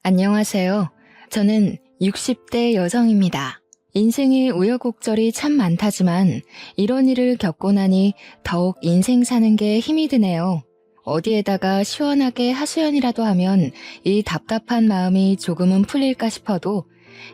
안녕하세요. 저는 60대 여성입니다. 인생에 우여곡절이 참 많다지만 이런 일을 겪고 나니 더욱 인생 사는 게 힘이 드네요. 어디에다가 시원하게 하소연이라도 하면 이 답답한 마음이 조금은 풀릴까 싶어도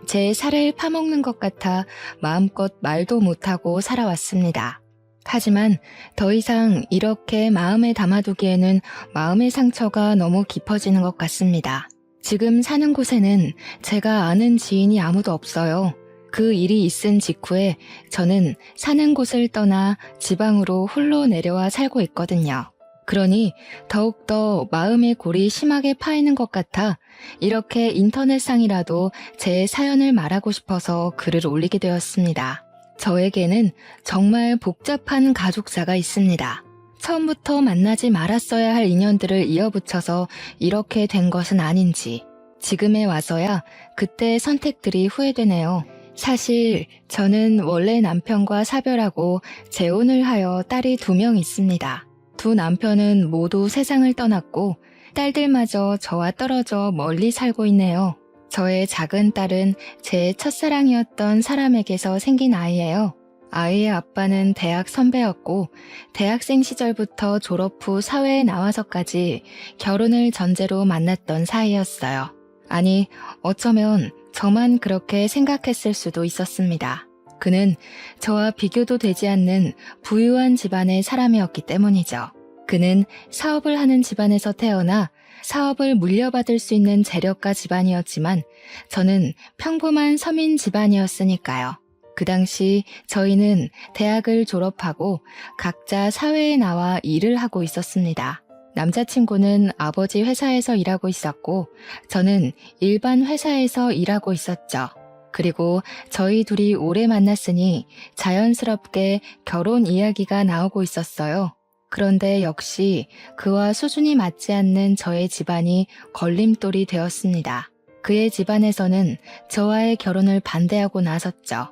제 살을 파먹는 것 같아 마음껏 말도 못하고 살아왔습니다. 하지만 더 이상 이렇게 마음에 담아두기에는 마음의 상처가 너무 깊어지는 것 같습니다. 지금 사는 곳에는 제가 아는 지인이 아무도 없어요. 그 일이 있은 직후에 저는 사는 곳을 떠나 지방으로 홀로 내려와 살고 있거든요. 그러니 더욱더 마음의 골이 심하게 파이는 것 같아 이렇게 인터넷상이라도 제 사연을 말하고 싶어서 글을 올리게 되었습니다. 저에게는 정말 복잡한 가족사가 있습니다. 처음부터 만나지 말았어야 할 인연들을 이어붙여서 이렇게 된 것은 아닌지 지금에 와서야 그때의 선택들이 후회되네요. 사실 저는 원래 남편과 사별하고 재혼을 하여 딸이 2명 있습니다. 두 남편은 모두 세상을 떠났고 딸들마저 저와 떨어져 멀리 살고 있네요. 저의 작은 딸은 제 첫사랑이었던 사람에게서 생긴 아이예요. 아이의 아빠는 대학 선배였고 대학생 시절부터 졸업 후 사회에 나와서까지 결혼을 전제로 만났던 사이였어요. 아니, 어쩌면 저만 그렇게 생각했을 수도 있었습니다. 그는 저와 비교도 되지 않는 부유한 집안의 사람이었기 때문이죠. 그는 사업을 하는 집안에서 태어나 사업을 물려받을 수 있는 재력가 집안이었지만 저는 평범한 서민 집안이었으니까요. 그 당시 저희는 대학을 졸업하고 각자 사회에 나와 일을 하고 있었습니다. 남자친구는 아버지 회사에서 일하고 있었고 저는 일반 회사에서 일하고 있었죠. 그리고 저희 둘이 오래 만났으니 자연스럽게 결혼 이야기가 나오고 있었어요. 그런데 역시 그와 수준이 맞지 않는 저의 집안이 걸림돌이 되었습니다. 그의 집안에서는 저와의 결혼을 반대하고 나섰죠.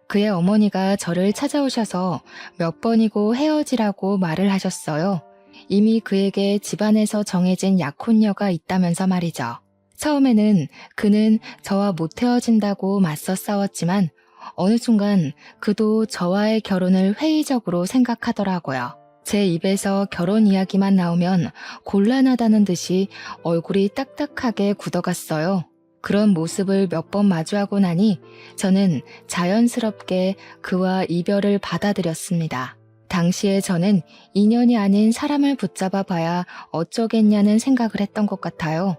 그의 어머니가 저를 찾아오셔서 몇 번이고 헤어지라고 말을 하셨어요. 이미 그에게 집안에서 정해진 약혼녀가 있다면서 말이죠. 처음에는 그는 저와 못 헤어진다고 맞서 싸웠지만 어느 순간 그도 저와의 결혼을 회의적으로 생각하더라고요. 제 입에서 결혼 이야기만 나오면 곤란하다는 듯이 얼굴이 딱딱하게 굳어갔어요. 그런 모습을 몇 번 마주하고 나니 저는 자연스럽게 그와 이별을 받아들였습니다. 당시에 저는 인연이 아닌 사람을 붙잡아 봐야 어쩌겠냐는 생각을 했던 것 같아요.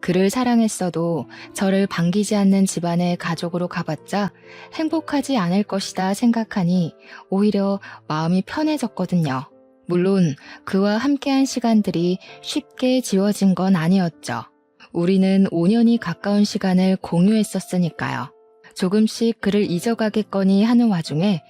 그를 사랑했어도 저를 반기지 않는 집안의 가족으로 가봤자 행복하지 않을 것이다 생각하니 오히려 마음이 편해졌거든요. 물론 그와 함께한 시간들이 쉽게 지워진 건 아니었죠. 우리는 5년이 가까운 시간을 공유했었으니까요. 조금씩 그를 잊어가겠거니 하는 와중에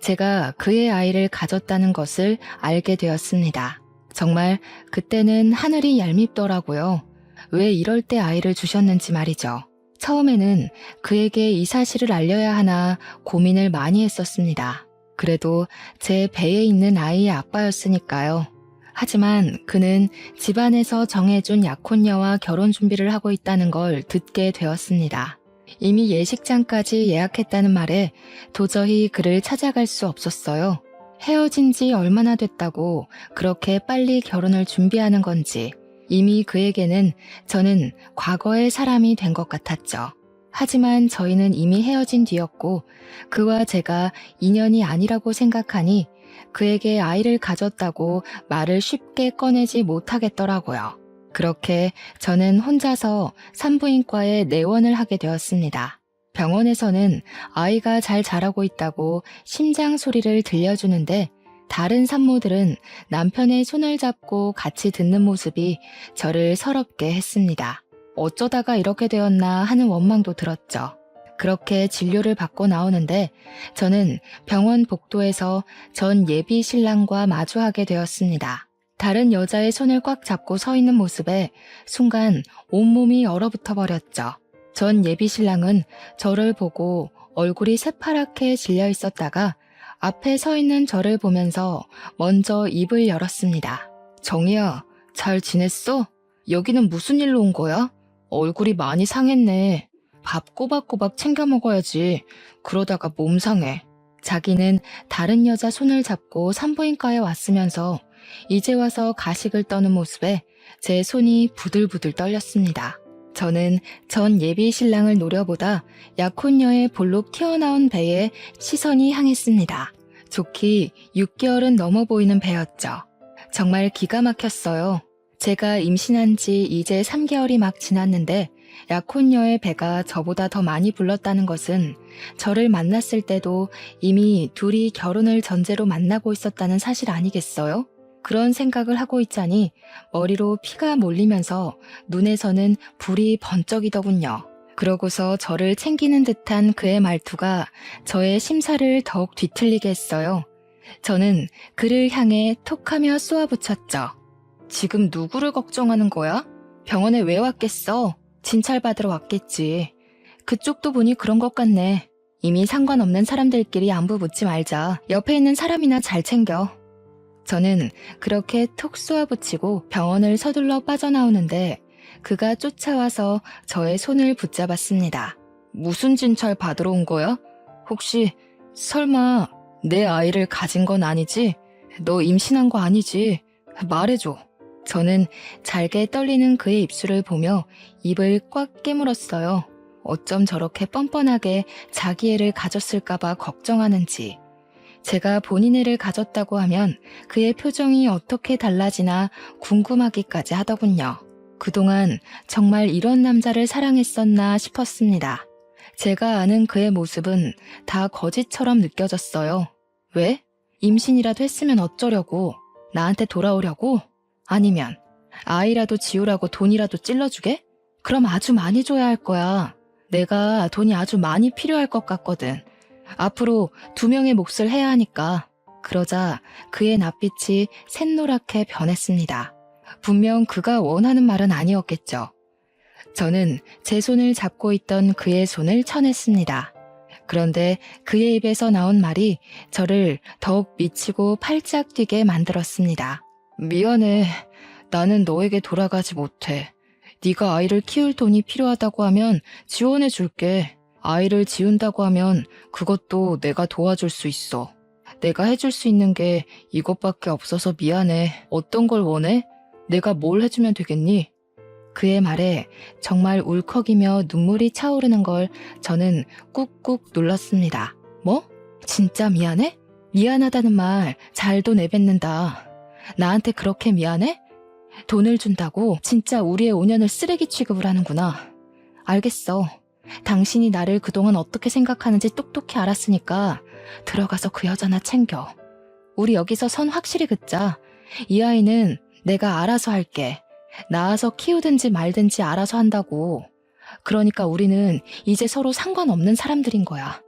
제가 그의 아이를 가졌다는 것을 알게 되었습니다. 정말 그때는 하늘이 얄밉더라고요. 왜 이럴 때 아이를 주셨는지 말이죠. 처음에는 그에게 이 사실을 알려야 하나 고민을 많이 했었습니다. 그래도 제 배에 있는 아이의 아빠였으니까요. 하지만 그는 집안에서 정해준 약혼녀와 결혼 준비를 하고 있다는 걸 듣게 되었습니다. 이미 예식장까지 예약했다는 말에 도저히 그를 찾아갈 수 없었어요. 헤어진 지 얼마나 됐다고 그렇게 빨리 결혼을 준비하는 건지 이미 그에게는 저는 과거의 사람이 된 것 같았죠. 하지만 저희는 이미 헤어진 뒤였고 그와 제가 인연이 아니라고 생각하니 그에게 아이를 가졌다고 말을 쉽게 꺼내지 못하겠더라고요. 그렇게 저는 혼자서 산부인과에 내원을 하게 되었습니다. 병원에서는 아이가 잘 자라고 있다고 심장 소리를 들려주는데 다른 산모들은 남편의 손을 잡고 같이 듣는 모습이 저를 서럽게 했습니다. 어쩌다가 이렇게 되었나 하는 원망도 들었죠. 그렇게 진료를 받고 나오는데 저는 병원 복도에서 전 예비 신랑과 마주하게 되었습니다. 다른 여자의 손을 꽉 잡고 서 있는 모습에 순간 온몸이 얼어붙어 버렸죠. 전 예비 신랑은 저를 보고 얼굴이 새파랗게 질려 있었다가 앞에 서 있는 저를 보면서 먼저 입을 열었습니다. 정희야, 잘 지냈어? 여기는 무슨 일로 온 거야? 얼굴이 많이 상했네. 밥 꼬박꼬박 챙겨 먹어야지. 그러다가 몸 상해. 자기는 다른 여자 손을 잡고 산부인과에 왔으면서 이제 와서 가식을 떠는 모습에 제 손이 부들부들 떨렸습니다. 저는 전 예비 신랑을 노려보다 약혼녀의 볼록 튀어나온 배에 시선이 향했습니다. 좋기 6개월은 넘어 보이는 배였죠. 정말 기가 막혔어요. 제가 임신한 지 이제 3개월이 막 지났는데 약혼녀의 배가 저보다 더 많이 불렀다는 것은 저를 만났을 때도 이미 둘이 결혼을 전제로 만나고 있었다는 사실 아니겠어요? 그런 생각을 하고 있자니 머리로 피가 몰리면서 눈에서는 불이 번쩍이더군요. 그러고서 저를 챙기는 듯한 그의 말투가 저의 심사를 더욱 뒤틀리게 했어요. 저는 그를 향해 톡하며 쏘아붙였죠. 지금 누구를 걱정하는 거야? 병원에 왜 왔겠어? 진찰받으러 왔겠지. 그쪽도 보니 그런 것 같네. 이미 상관없는 사람들끼리 안부 묻지 말자. 옆에 있는 사람이나 잘 챙겨. 저는 그렇게 톡 쏘아붙이고 병원을 서둘러 빠져나오는데 그가 쫓아와서 저의 손을 붙잡았습니다. 무슨 진찰 받으러 온 거야? 혹시 설마 내 아이를 가진 건 아니지? 너 임신한 거 아니지? 말해줘. 저는 잘게 떨리는 그의 입술을 보며 입을 꽉 깨물었어요. 어쩜 저렇게 뻔뻔하게 자기 애를 가졌을까봐 걱정하는지. 제가 본인 애를 가졌다고 하면 그의 표정이 어떻게 달라지나 궁금하기까지 하더군요. 그동안 정말 이런 남자를 사랑했었나 싶었습니다. 제가 아는 그의 모습은 다 거짓처럼 느껴졌어요. 왜? 임신이라도 했으면 어쩌려고? 나한테 돌아오려고? 아니면 아이라도 지우라고 돈이라도 찔러주게? 그럼 아주 많이 줘야 할 거야. 내가 돈이 아주 많이 필요할 것 같거든. 앞으로 2명의 몫을 해야 하니까. 그러자 그의 낯빛이 샛노랗게 변했습니다. 분명 그가 원하는 말은 아니었겠죠. 저는 제 손을 잡고 있던 그의 손을 쳐냈습니다. 그런데 그의 입에서 나온 말이 저를 더욱 미치고 팔짝 뛰게 만들었습니다. 미안해. 나는 너에게 돌아가지 못해. 네가 아이를 키울 돈이 필요하다고 하면 지원해 줄게. 아이를 지운다고 하면 그것도 내가 도와줄 수 있어. 내가 해줄 수 있는 게 이것밖에 없어서 미안해. 어떤 걸 원해? 내가 뭘 해주면 되겠니? 그의 말에 정말 울컥이며 눈물이 차오르는 걸 저는 꾹꾹 눌렀습니다. 뭐? 진짜 미안해? 미안하다는 말 잘도 내뱉는다. 나한테 그렇게 미안해? 돈을 준다고 진짜 우리의 5년을 쓰레기 취급을 하는구나. 알겠어. 당신이 나를 그동안 어떻게 생각하는지 똑똑히 알았으니까 들어가서 그 여자나 챙겨. 우리 여기서 선 확실히 긋자. 이 아이는 내가 알아서 할게. 낳아서 키우든지 말든지 알아서 한다고. 그러니까 우리는 이제 서로 상관없는 사람들인 거야.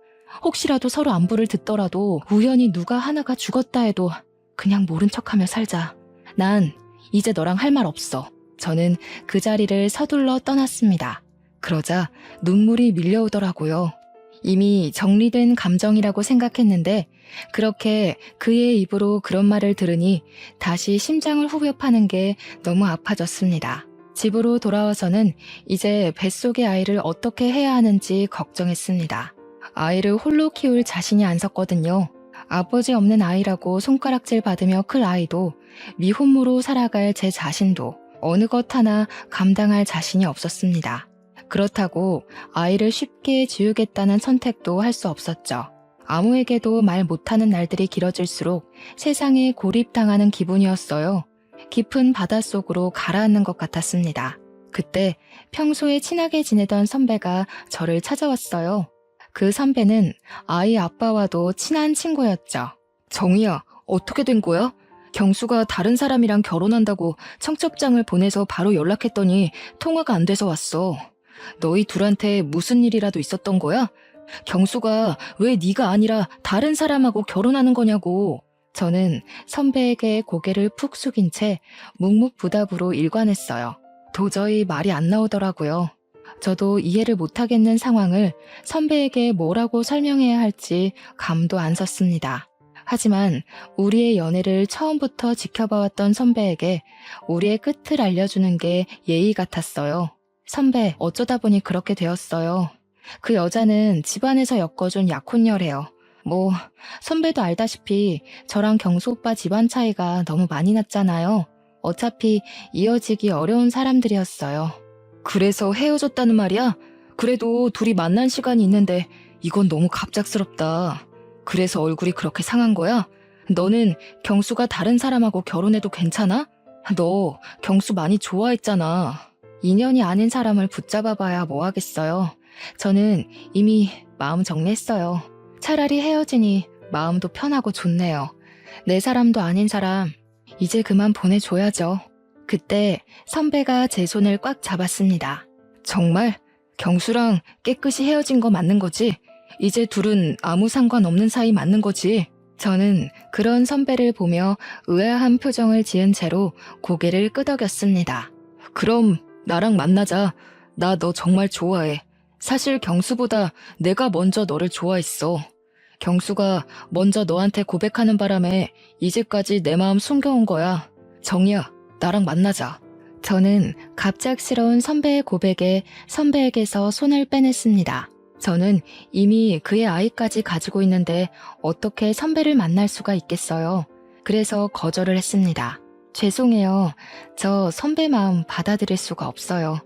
혹시라도 서로 안부를 듣더라도 우연히 누가 하나가 죽었다 해도 그냥 모른 척하며 살자. 난 이제 너랑 할 말 없어. 저는 그 자리를 서둘러 떠났습니다. 그러자 눈물이 밀려오더라고요. 이미 정리된 감정이라고 생각했는데 그렇게 그의 입으로 그런 말을 들으니 다시 심장을 후벼 파는 게 너무 아파졌습니다. 집으로 돌아와서는 이제 뱃속의 아이를 어떻게 해야 하는지 걱정했습니다. 아이를 홀로 키울 자신이 안 섰거든요. 아버지 없는 아이라고 손가락질 받으며 클 아이도 미혼모로 살아갈 제 자신도 어느 것 하나 감당할 자신이 없었습니다. 그렇다고 아이를 쉽게 지우겠다는 선택도 할 수 없었죠. 아무에게도 말 못하는 날들이 길어질수록 세상에 고립당하는 기분이었어요. 깊은 바닷속으로 가라앉는 것 같았습니다. 그때 평소에 친하게 지내던 선배가 저를 찾아왔어요. 그 선배는 아이 아빠와도 친한 친구였죠. 정희야, 어떻게 된 거야? 경수가 다른 사람이랑 결혼한다고 청첩장을 보내서 바로 연락했더니 통화가 안 돼서 왔어. 너희 둘한테 무슨 일이라도 있었던 거야? 경수가 왜 네가 아니라 다른 사람하고 결혼하는 거냐고. 저는 선배에게 고개를 푹 숙인 채 묵묵부답으로 일관했어요. 도저히 말이 안 나오더라고요. 저도 이해를 못하겠는 상황을 선배에게 뭐라고 설명해야 할지 감도 안 섰습니다. 하지만 우리의 연애를 처음부터 지켜봐왔던 선배에게 우리의 끝을 알려주는 게 예의 같았어요. 선배, 어쩌다 보니 그렇게 되었어요. 그 여자는 집안에서 엮어준 약혼녀래요. 뭐, 선배도 알다시피 저랑 경수 오빠 집안 차이가 너무 많이 났잖아요. 어차피 이어지기 어려운 사람들이었어요. 그래서 헤어졌다는 말이야? 그래도 둘이 만난 시간이 있는데 이건 너무 갑작스럽다. 그래서 얼굴이 그렇게 상한 거야? 너는 경수가 다른 사람하고 결혼해도 괜찮아? 너 경수 많이 좋아했잖아. 인연이 아닌 사람을 붙잡아봐야 뭐 하겠어요. 저는 이미 마음 정리했어요. 차라리 헤어지니 마음도 편하고 좋네요. 내 사람도 아닌 사람, 이제 그만 보내줘야죠. 그때 선배가 제 손을 꽉 잡았습니다. 정말? 경수랑 깨끗이 헤어진 거 맞는 거지? 이제 둘은 아무 상관없는 사이 맞는 거지? 저는 그런 선배를 보며 의아한 표정을 지은 채로 고개를 끄덕였습니다. 그럼 나랑 만나자. 나 너 정말 좋아해. 사실 경수보다 내가 먼저 너를 좋아했어. 경수가 먼저 너한테 고백하는 바람에 이제까지 내 마음 숨겨온 거야. 정이야, 나랑 만나자. 저는 갑작스러운 선배의 고백에 선배에게서 손을 빼냈습니다. 저는 이미 그의 아이까지 가지고 있는데 어떻게 선배를 만날 수가 있겠어요. 그래서 거절을 했습니다. 죄송해요. 저 선배 마음 받아들일 수가 없어요.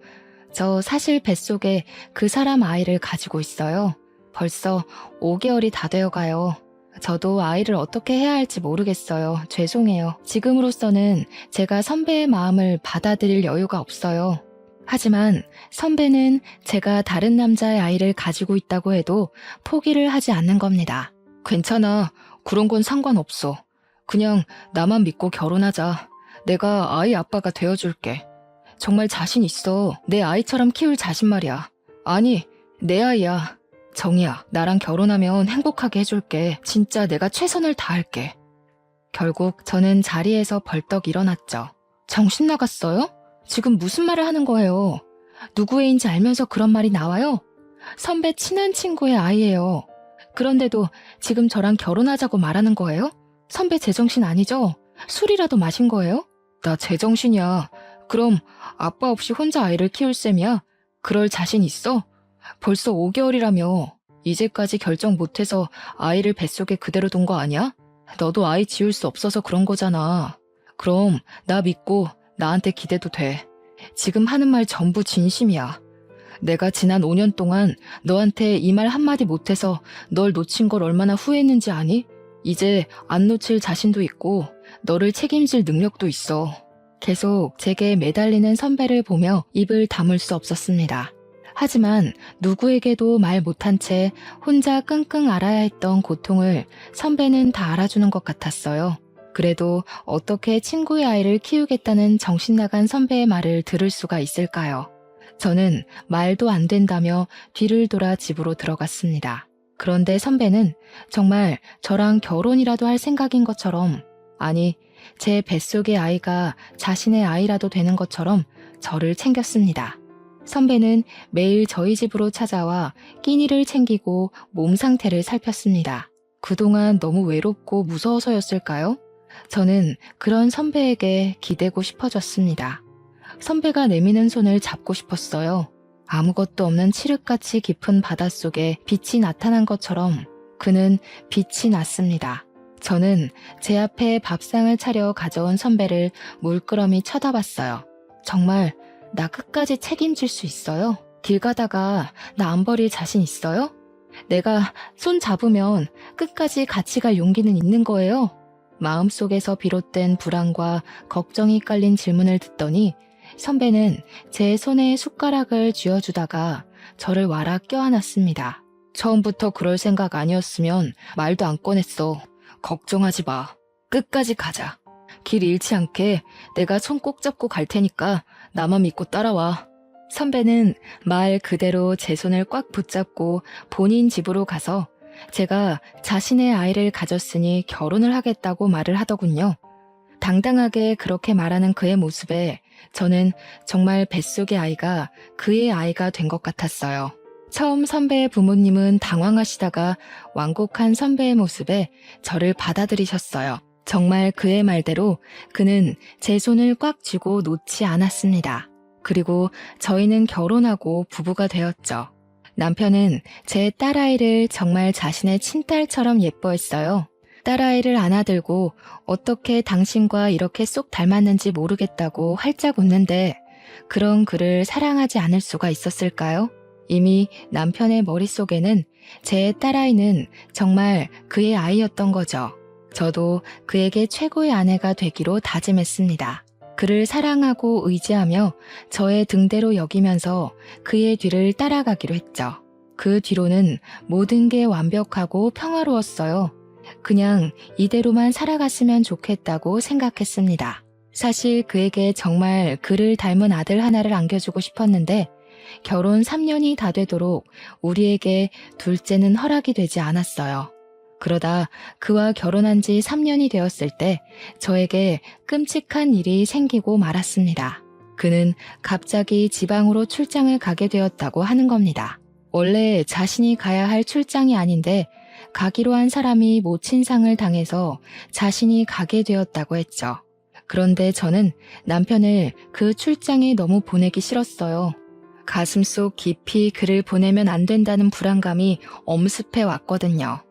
저 사실 뱃속에 그 사람 아이를 가지고 있어요. 벌써 5개월이 다 되어가요. 저도 아이를 어떻게 해야 할지 모르겠어요. 죄송해요. 지금으로서는 제가 선배의 마음을 받아들일 여유가 없어요. 하지만 선배는 제가 다른 남자의 아이를 가지고 있다고 해도 포기를 하지 않는 겁니다. 괜찮아. 그런 건 상관없어. 그냥 나만 믿고 결혼하자. 내가 아이 아빠가 되어줄게. 정말 자신 있어. 내 아이처럼 키울 자신 말이야. 아니, 내 아이야. 정이야, 나랑 결혼하면 행복하게 해줄게. 진짜 내가 최선을 다할게. 결국 저는 자리에서 벌떡 일어났죠. 정신 나갔어요? 지금 무슨 말을 하는 거예요? 누구 애인지 알면서 그런 말이 나와요? 선배 친한 친구의 아이예요. 그런데도 지금 저랑 결혼하자고 말하는 거예요? 선배 제정신 아니죠? 술이라도 마신 거예요? 나 제정신이야. 그럼 아빠 없이 혼자 아이를 키울 셈이야? 그럴 자신 있어? 벌써 5개월이라며. 이제까지 결정 못해서 아이를 뱃속에 그대로 둔 거 아니야? 너도 아이 지울 수 없어서 그런 거잖아. 그럼 나 믿고 나한테 기대도 돼. 지금 하는 말 전부 진심이야. 내가 지난 5년 동안 너한테 이 말 한마디 못해서 널 놓친 걸 얼마나 후회했는지 아니? 이제 안 놓칠 자신도 있고 너를 책임질 능력도 있어. 계속 제게 매달리는 선배를 보며 입을 다물 수 없었습니다. 하지만 누구에게도 말 못한 채 혼자 끙끙 앓아야 했던 고통을 선배는 다 알아주는 것 같았어요. 그래도 어떻게 친구의 아이를 키우겠다는 정신나간 선배의 말을 들을 수가 있을까요? 저는 말도 안 된다며 뒤를 돌아 집으로 들어갔습니다. 그런데 선배는 정말 저랑 결혼이라도 할 생각인 것처럼, 아니, 제 뱃속의 아이가 자신의 아이라도 되는 것처럼 저를 챙겼습니다. 선배는 매일 저희 집으로 찾아와 끼니를 챙기고 몸 상태를 살폈습니다. 그동안 너무 외롭고 무서워서였을까요? 저는 그런 선배에게 기대고 싶어졌습니다. 선배가 내미는 손을 잡고 싶었어요. 아무것도 없는 칠흑같이 깊은 바닷속에 빛이 나타난 것처럼 그는 빛이 났습니다. 저는 제 앞에 밥상을 차려 가져온 선배를 물끄러미 쳐다봤어요. 정말 나 끝까지 책임질 수 있어요? 길 가다가 나 안 버릴 자신 있어요? 내가 손 잡으면 끝까지 같이 갈 용기는 있는 거예요? 마음속에서 비롯된 불안과 걱정이 깔린 질문을 듣더니 선배는 제 손에 숟가락을 쥐어주다가 저를 와락 껴안았습니다. 처음부터 그럴 생각 아니었으면 말도 안 꺼냈어. 걱정하지 마. 끝까지 가자. 길 잃지 않게 내가 손 꼭 잡고 갈 테니까 나만 믿고 따라와. 선배는 말 그대로 제 손을 꽉 붙잡고 본인 집으로 가서 제가 자신의 아이를 가졌으니 결혼을 하겠다고 말을 하더군요. 당당하게 그렇게 말하는 그의 모습에 저는 정말 뱃속의 아이가 그의 아이가 된 것 같았어요. 처음 선배의 부모님은 당황하시다가 완곡한 선배의 모습에 저를 받아들이셨어요. 정말 그의 말대로 그는 제 손을 꽉 쥐고 놓지 않았습니다. 그리고 저희는 결혼하고 부부가 되었죠. 남편은 제 딸아이를 정말 자신의 친딸처럼 예뻐했어요. 딸아이를 안아들고 어떻게 당신과 이렇게 쏙 닮았는지 모르겠다고 활짝 웃는데 그런 그를 사랑하지 않을 수가 있었을까요? 이미 남편의 머릿속에는 제 딸아이는 정말 그의 아이였던 거죠. 저도 그에게 최고의 아내가 되기로 다짐했습니다. 그를 사랑하고 의지하며 저의 등대로 여기면서 그의 뒤를 따라가기로 했죠. 그 뒤로는 모든 게 완벽하고 평화로웠어요. 그냥 이대로만 살아갔으면 좋겠다고 생각했습니다. 사실 그에게 정말 그를 닮은 아들 하나를 안겨주고 싶었는데 결혼 3년이 다 되도록 우리에게 둘째는 허락이 되지 않았어요. 그러다 그와 결혼한 지 3년이 되었을 때 저에게 끔찍한 일이 생기고 말았습니다. 그는 갑자기 지방으로 출장을 가게 되었다고 하는 겁니다. 원래 자신이 가야 할 출장이 아닌데 가기로 한 사람이 모친상을 당해서 자신이 가게 되었다고 했죠. 그런데 저는 남편을 그 출장에 너무 보내기 싫었어요. 가슴속 깊이 그를 보내면 안 된다는 불안감이 엄습해 왔거든요.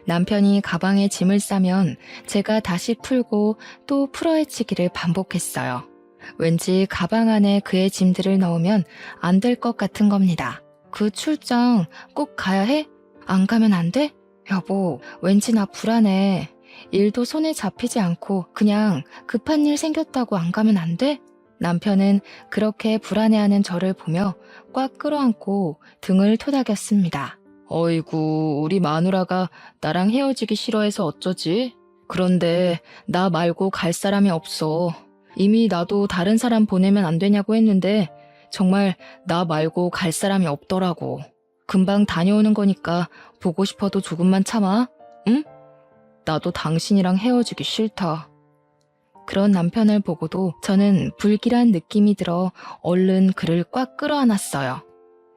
남편이 가방에 짐을 싸면 제가 다시 풀고 또 풀어헤치기를 반복했어요. 왠지 가방 안에 그의 짐들을 넣으면 안 될 것 같은 겁니다. 그 출장 꼭 가야 해? 안 가면 안 돼? 여보, 왠지 나 불안해. 일도 손에 잡히지 않고 그냥 급한 일 생겼다고 안 가면 안 돼? 남편은 그렇게 불안해하는 저를 보며 꽉 끌어안고 등을 토닥였습니다. 어이구, 우리 마누라가 나랑 헤어지기 싫어해서 어쩌지? 그런데 나 말고 갈 사람이 없어. 이미 나도 다른 사람 보내면 안 되냐고 했는데 정말 나 말고 갈 사람이 없더라고. 금방 다녀오는 거니까 보고 싶어도 조금만 참아. 응? 나도 당신이랑 헤어지기 싫다. 그런 남편을 보고도 저는 불길한 느낌이 들어 얼른 그를 꽉 끌어안았어요.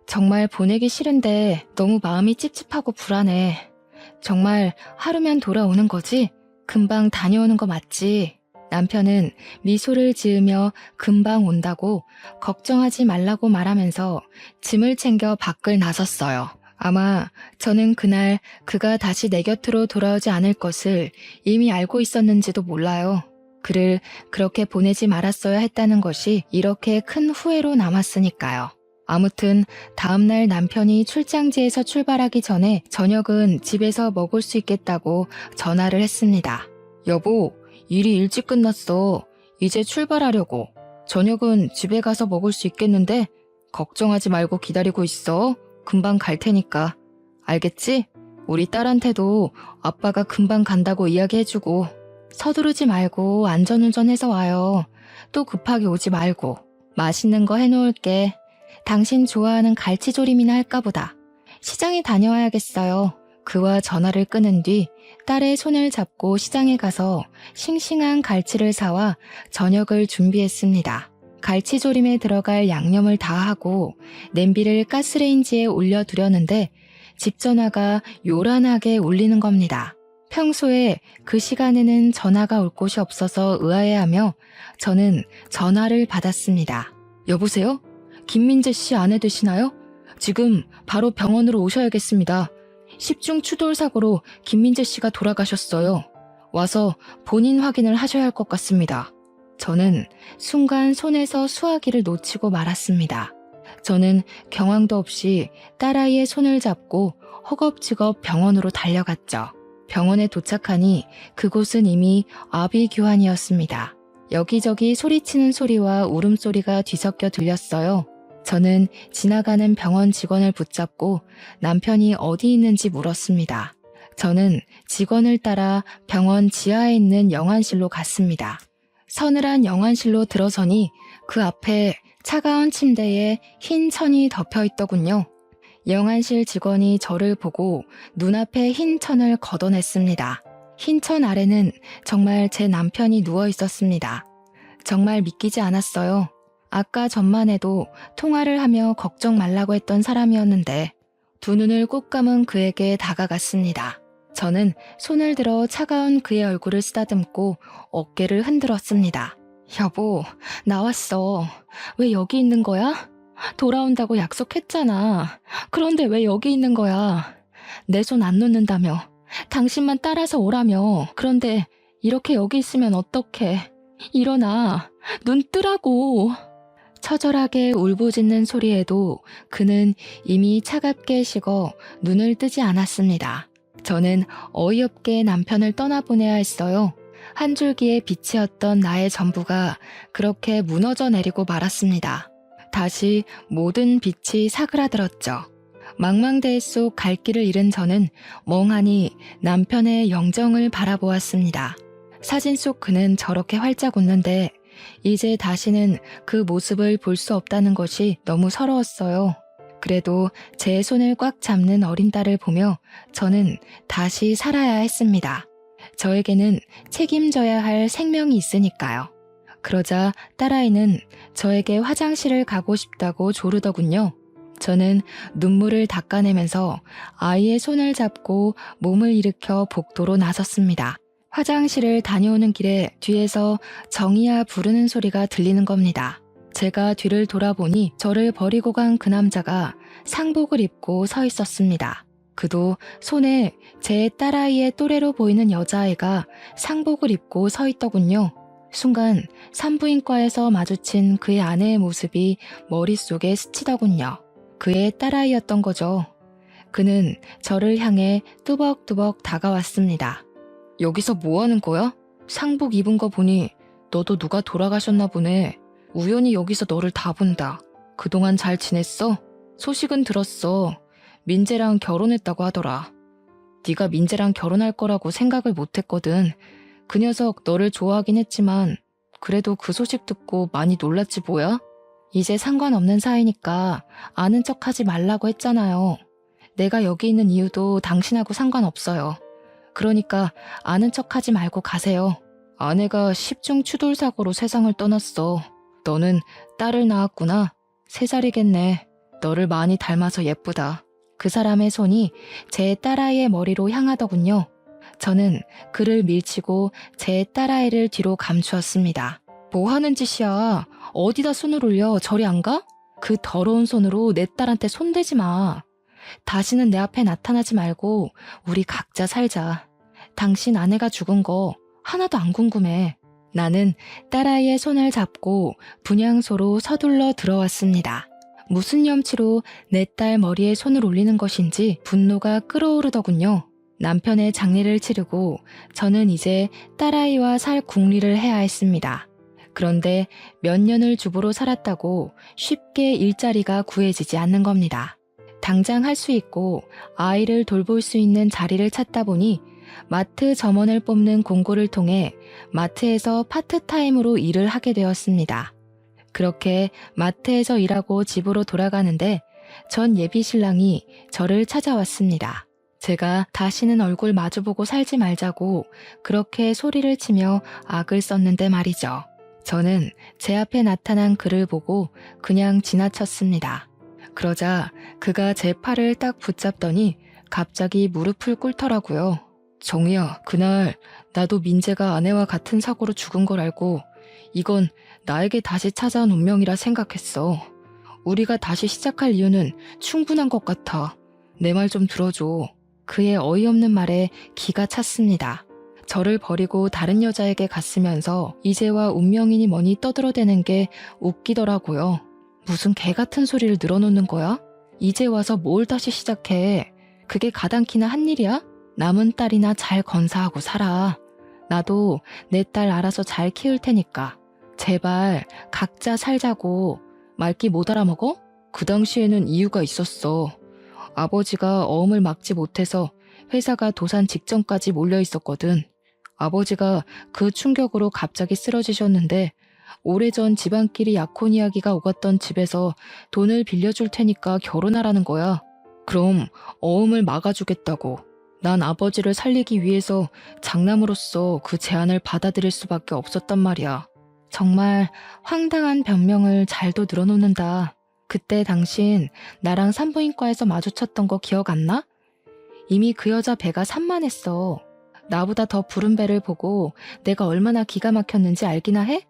정말 보내기 싫은데 너무 마음이 찝찝하고 불안해. 정말 하루면 돌아오는 거지? 금방 다녀오는 거 맞지? 남편은 미소를 지으며 금방 온다고 걱정하지 말라고 말하면서 짐을 챙겨 밖을 나섰어요. 아마 저는 그날 그가 다시 내 곁으로 돌아오지 않을 것을 이미 알고 있었는지도 몰라요. 그를 그렇게 보내지 말았어야 했다는 것이 이렇게 큰 후회로 남았으니까요. 아무튼 다음날 남편이 출장지에서 출발하기 전에 저녁은 집에서 먹을 수 있겠다고 전화를 했습니다. 여보, 일이 일찍 끝났어. 이제 출발하려고. 저녁은 집에 가서 먹을 수 있겠는데 걱정하지 말고 기다리고 있어. 금방 갈 테니까. 알겠지? 우리 딸한테도 아빠가 금방 간다고 이야기해주고 서두르지 말고 안전운전해서 와요. 또 급하게 오지 말고. 맛있는 거 해놓을게. 당신 좋아하는 갈치조림이나 할까 보다. 시장에 다녀와야겠어요. 그와 전화를 끊은 뒤 딸의 손을 잡고 시장에 가서 싱싱한 갈치를 사와 저녁을 준비했습니다. 갈치조림에 들어갈 양념을 다 하고 냄비를 가스레인지에 올려두려는데 집 전화가 요란하게 울리는 겁니다. 평소에 그 시간에는 전화가 올 곳이 없어서 의아해하며 저는 전화를 받았습니다. 여보세요? 김민재 씨 아내 되시나요? 지금 바로 병원으로 오셔야겠습니다. 10중 추돌 사고로 김민재 씨가 돌아가셨어요. 와서 본인 확인을 하셔야 할 것 같습니다. 저는 순간 손에서 수화기를 놓치고 말았습니다. 저는 경황도 없이 딸아이의 손을 잡고 허겁지겁 병원으로 달려갔죠. 병원에 도착하니 그곳은 이미 아비규환이었습니다. 여기저기 소리치는 소리와 울음소리가 뒤섞여 들렸어요. 저는 지나가는 병원 직원을 붙잡고 남편이 어디 있는지 물었습니다. 저는 직원을 따라 병원 지하에 있는 영안실로 갔습니다. 서늘한 영안실로 들어서니 그 앞에 차가운 침대에 흰 천이 덮여 있더군요. 영안실 직원이 저를 보고 눈앞에 흰 천을 걷어냈습니다. 흰 천 아래는 정말 제 남편이 누워 있었습니다. 정말 믿기지 않았어요. 아까 전만 해도 통화를 하며 걱정 말라고 했던 사람이었는데 두 눈을 꼭 감은 그에게 다가갔습니다. 저는 손을 들어 차가운 그의 얼굴을 쓰다듬고 어깨를 흔들었습니다. 여보, 나왔어. 왜 여기 있는 거야? 돌아온다고 약속했잖아. 그런데 왜 여기 있는 거야? 내 손 안 놓는다며. 당신만 따라서 오라며. 그런데 이렇게 여기 있으면 어떡해. 일어나. 눈 뜨라고. 처절하게 울부짖는 소리에도 그는 이미 차갑게 식어 눈을 뜨지 않았습니다. 저는 어이없게 남편을 떠나보내야 했어요. 한 줄기의 빛이었던 나의 전부가 그렇게 무너져 내리고 말았습니다. 다시 모든 빛이 사그라들었죠. 망망대해 속 갈 길을 잃은 저는 멍하니 남편의 영정을 바라보았습니다. 사진 속 그는 저렇게 활짝 웃는데 이제 다시는 그 모습을 볼 수 없다는 것이 너무 서러웠어요. 그래도 제 손을 꽉 잡는 어린 딸을 보며 저는 다시 살아야 했습니다. 저에게는 책임져야 할 생명이 있으니까요. 그러자 딸아이는 저에게 화장실을 가고 싶다고 조르더군요. 저는 눈물을 닦아내면서 아이의 손을 잡고 몸을 일으켜 복도로 나섰습니다. 화장실을 다녀오는 길에 뒤에서 정이야 부르는 소리가 들리는 겁니다. 제가 뒤를 돌아보니 저를 버리고 간 그 남자가 상복을 입고 서 있었습니다. 그도 손에 제 딸아이의 또래로 보이는 여자아이가 상복을 입고 서 있더군요. 순간 산부인과에서 마주친 그의 아내의 모습이 머릿속에 스치더군요. 그의 딸아이였던 거죠. 그는 저를 향해 뚜벅뚜벅 다가왔습니다. 여기서 뭐 하는 거야? 상복 입은 거 보니 너도 누가 돌아가셨나 보네. 우연히 여기서 너를 다 본다. 그동안 잘 지냈어? 소식은 들었어. 민재랑 결혼했다고 하더라. 네가 민재랑 결혼할 거라고 생각을 못했거든. 그 녀석 너를 좋아하긴 했지만 그래도 그 소식 듣고 많이 놀랐지 뭐야? 이제 상관없는 사이니까 아는 척하지 말라고 했잖아요. 내가 여기 있는 이유도 당신하고 상관없어요. 그러니까 아는 척하지 말고 가세요. 아내가 10중 추돌 사고로 세상을 떠났어. 너는 딸을 낳았구나. 3살이겠네. 너를 많이 닮아서 예쁘다. 그 사람의 손이 제 딸아이의 머리로 향하더군요. 저는 그를 밀치고 제 딸아이를 뒤로 감추었습니다. 뭐 하는 짓이야. 어디다 손을 올려. 저리 안 가? 그 더러운 손으로 내 딸한테 손대지 마. 다시는 내 앞에 나타나지 말고 우리 각자 살자. 당신 아내가 죽은 거 하나도 안 궁금해. 나는 딸아이의 손을 잡고 분향소로 서둘러 들어왔습니다. 무슨 염치로 내 딸 머리에 손을 올리는 것인지 분노가 끓어오르더군요. 남편의 장례를 치르고 저는 이제 딸아이와 살 궁리를 해야 했습니다. 그런데 몇 년을 주부로 살았다고 쉽게 일자리가 구해지지 않는 겁니다. 당장 할 수 있고 아이를 돌볼 수 있는 자리를 찾다 보니 마트 점원을 뽑는 공고를 통해 마트에서 파트타임으로 일을 하게 되었습니다. 그렇게 마트에서 일하고 집으로 돌아가는데 전 예비 신랑이 저를 찾아왔습니다. 제가 다시는 얼굴 마주보고 살지 말자고 그렇게 소리를 치며 악을 썼는데 말이죠. 저는 제 앞에 나타난 그를 보고 그냥 지나쳤습니다. 그러자 그가 제 팔을 딱 붙잡더니 갑자기 무릎을 꿇더라고요. 정희야, 그날 나도 민재가 아내와 같은 사고로 죽은 걸 알고 이건 나에게 다시 찾아온 운명이라 생각했어. 우리가 다시 시작할 이유는 충분한 것 같아. 내 말 좀 들어줘. 그의 어이없는 말에 기가 찼습니다. 저를 버리고 다른 여자에게 갔으면서 이제와 운명이니 뭐니 떠들어대는 게 웃기더라고요. 무슨 개 같은 소리를 늘어놓는 거야? 이제 와서 뭘 다시 시작해. 그게 가당키나 한 일이야? 남은 딸이나 잘 건사하고 살아. 나도 내 딸 알아서 잘 키울 테니까. 제발 각자 살자고. 말귀 못 알아먹어? 그 당시에는 이유가 있었어. 아버지가 어음을 막지 못해서 회사가 도산 직전까지 몰려 있었거든. 아버지가 그 충격으로 갑자기 쓰러지셨는데 오래전 집안끼리 약혼 이야기가 오갔던 집에서 돈을 빌려줄 테니까 결혼하라는 거야. 그럼 어음을 막아주겠다고. 난 아버지를 살리기 위해서 장남으로서 그 제안을 받아들일 수밖에 없었단 말이야. 정말 황당한 변명을 잘도 늘어놓는다. 그때 당신 나랑 산부인과에서 마주쳤던 거 기억 안 나? 이미 그 여자 배가 산만했어. 나보다 더 부른 배를 보고 내가 얼마나 기가 막혔는지 알기나 해?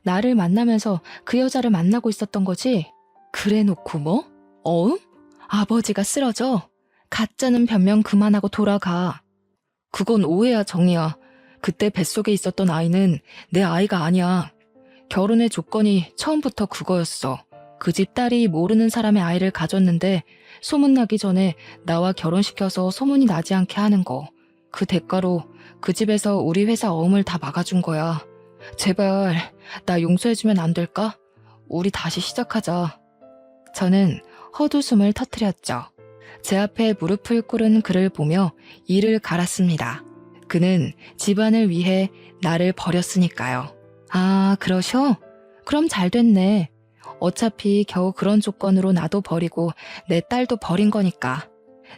나를 만나면서 그 여자를 만나고 있었던 거지? 그래 놓고 뭐? 어음? 아버지가 쓰러져. 가짜는 변명 그만하고 돌아가. 그건 오해야, 정이야. 그때 뱃속에 있었던 아이는 내 아이가 아니야. 결혼의 조건이 처음부터 그거였어. 그 집 딸이 모르는 사람의 아이를 가졌는데 소문나기 전에 나와 결혼시켜서 소문이 나지 않게 하는 거. 그 대가로 그 집에서 우리 회사 어음을 다 막아준 거야. 제발 나 용서해주면 안 될까? 우리 다시 시작하자. 저는 헛웃음을 터뜨렸죠. 제 앞에 무릎을 꿇은 그를 보며 이를 갈았습니다. 그는 집안을 위해 나를 버렸으니까요. 아, 그러셔? 그럼 잘 됐네. 어차피 겨우 그런 조건으로 나도 버리고 내 딸도 버린 거니까.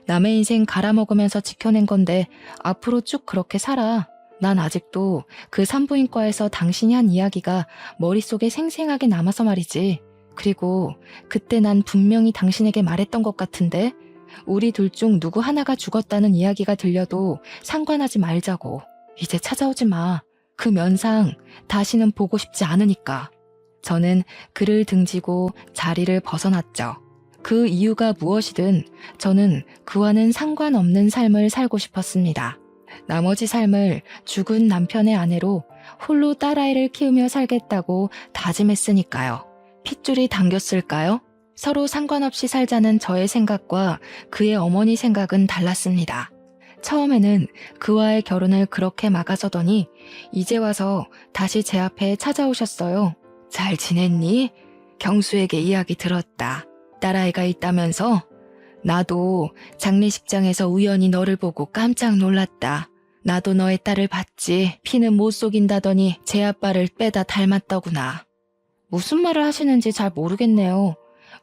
남의 인생 갈아먹으면서 지켜낸 건데 앞으로 쭉 그렇게 살아. 난 아직도 그 산부인과에서 당신이 한 이야기가 머릿속에 생생하게 남아서 말이지. 그리고 그때 난 분명히 당신에게 말했던 것 같은데 우리 둘 중 누구 하나가 죽었다는 이야기가 들려도 상관하지 말자고. 이제 찾아오지 마. 그 면상 다시는 보고 싶지 않으니까. 저는 그를 등지고 자리를 벗어났죠. 그 이유가 무엇이든 저는 그와는 상관없는 삶을 살고 싶었습니다. 나머지 삶을 죽은 남편의 아내로 홀로 딸아이를 키우며 살겠다고 다짐했으니까요. 핏줄이 당겼을까요? 서로 상관없이 살자는 저의 생각과 그의 어머니 생각은 달랐습니다. 처음에는 그와의 결혼을 그렇게 막아서더니 이제 와서 다시 제 앞에 찾아오셨어요. 잘 지냈니? 경수에게 이야기 들었다. 딸아이가 있다면서? 나도 장례식장에서 우연히 너를 보고 깜짝 놀랐다. 나도 너의 딸을 봤지. 피는 못 속인다더니 제 아빠를 빼다 닮았더구나. 무슨 말을 하시는지 잘 모르겠네요.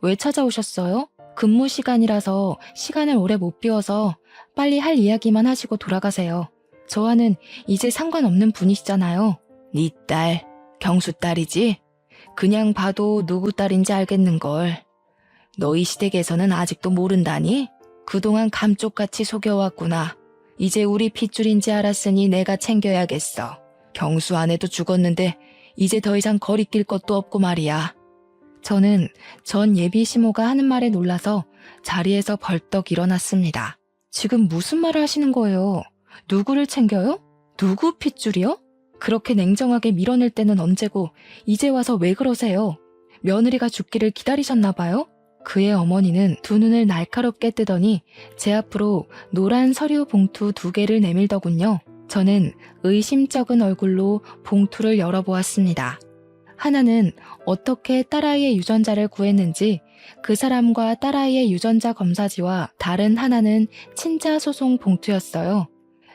왜 찾아오셨어요? 근무 시간이라서 시간을 오래 못 비워서 빨리 할 이야기만 하시고 돌아가세요. 저와는 이제 상관없는 분이시잖아요. 네 딸, 경수 딸이지? 그냥 봐도 누구 딸인지 알겠는걸. 너희 시댁에서는 아직도 모른다니? 그동안 감쪽같이 속여왔구나. 이제 우리 핏줄인지 알았으니 내가 챙겨야겠어. 경수 아내도 죽었는데 이제 더 이상 거리낄 것도 없고 말이야. 저는 전 예비 시모가 하는 말에 놀라서 자리에서 벌떡 일어났습니다. 지금 무슨 말을 하시는 거예요? 누구를 챙겨요? 누구 핏줄이요? 그렇게 냉정하게 밀어낼 때는 언제고 이제 와서 왜 그러세요? 며느리가 죽기를 기다리셨나 봐요? 그의 어머니는 두 눈을 날카롭게 뜨더니 제 앞으로 노란 서류 봉투 2개를 내밀더군요. 저는 의심쩍은 얼굴로 봉투를 열어보았습니다. 하나는 어떻게 딸아이의 유전자를 구했는지, 그 사람과 딸아이의 유전자 검사지와 다른 하나는 친자 소송 봉투였어요.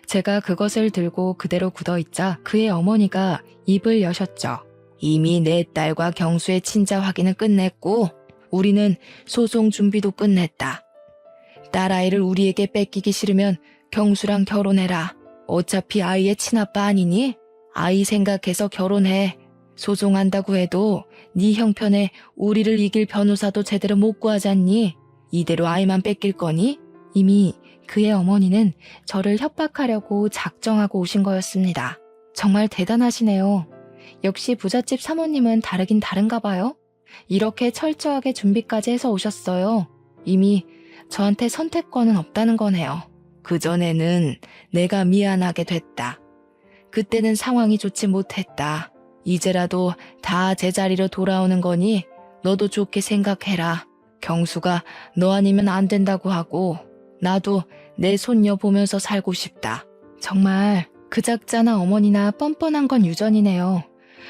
제가 그것을 들고 그대로 굳어있자 그의 어머니가 입을 여셨죠. 이미 내 딸과 경수의 친자 확인은 끝냈고 우리는 소송 준비도 끝냈다. 딸아이를 우리에게 뺏기기 싫으면 경수랑 결혼해라. 어차피 아이의 친아빠 아니니? 아이 생각해서 결혼해. 소송한다고 해도 네 형편에 우리를 이길 변호사도 제대로 못 구하잖니? 이대로 아이만 뺏길 거니? 이미 그의 어머니는 저를 협박하려고 작정하고 오신 거였습니다. 정말 대단하시네요. 역시 부잣집 사모님은 다르긴 다른가 봐요. 이렇게 철저하게 준비까지 해서 오셨어요. 이미 저한테 선택권은 없다는 거네요. 그전에는 내가 미안하게 됐다. 그때는 상황이 좋지 못했다. 이제라도 다 제자리로 돌아오는 거니 너도 좋게 생각해라. 경수가 너 아니면 안 된다고 하고 나도 내 손녀 보면서 살고 싶다. 정말 그 작자나 어머니나 뻔뻔한 건 유전이네요.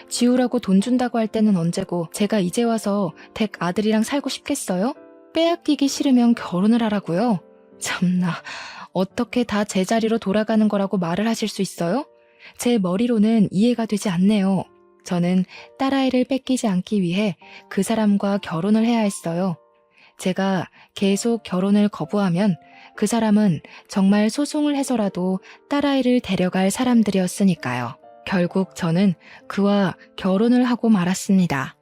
지우라고 돈 준다고 할 때는 언제고 제가 이제 와서 댁 아들이랑 살고 싶겠어요? 빼앗기기 싫으면 결혼을 하라고요? 참나, 어떻게 다 제자리로 돌아가는 거라고 말을 하실 수 있어요? 제 머리로는 이해가 되지 않네요. 저는 딸아이를 뺏기지 않기 위해 그 사람과 결혼을 해야 했어요. 제가 계속 결혼을 거부하면 그 사람은 정말 소송을 해서라도 딸아이를 데려갈 사람들이었으니까요. 결국 저는 그와 결혼을 하고 말았습니다.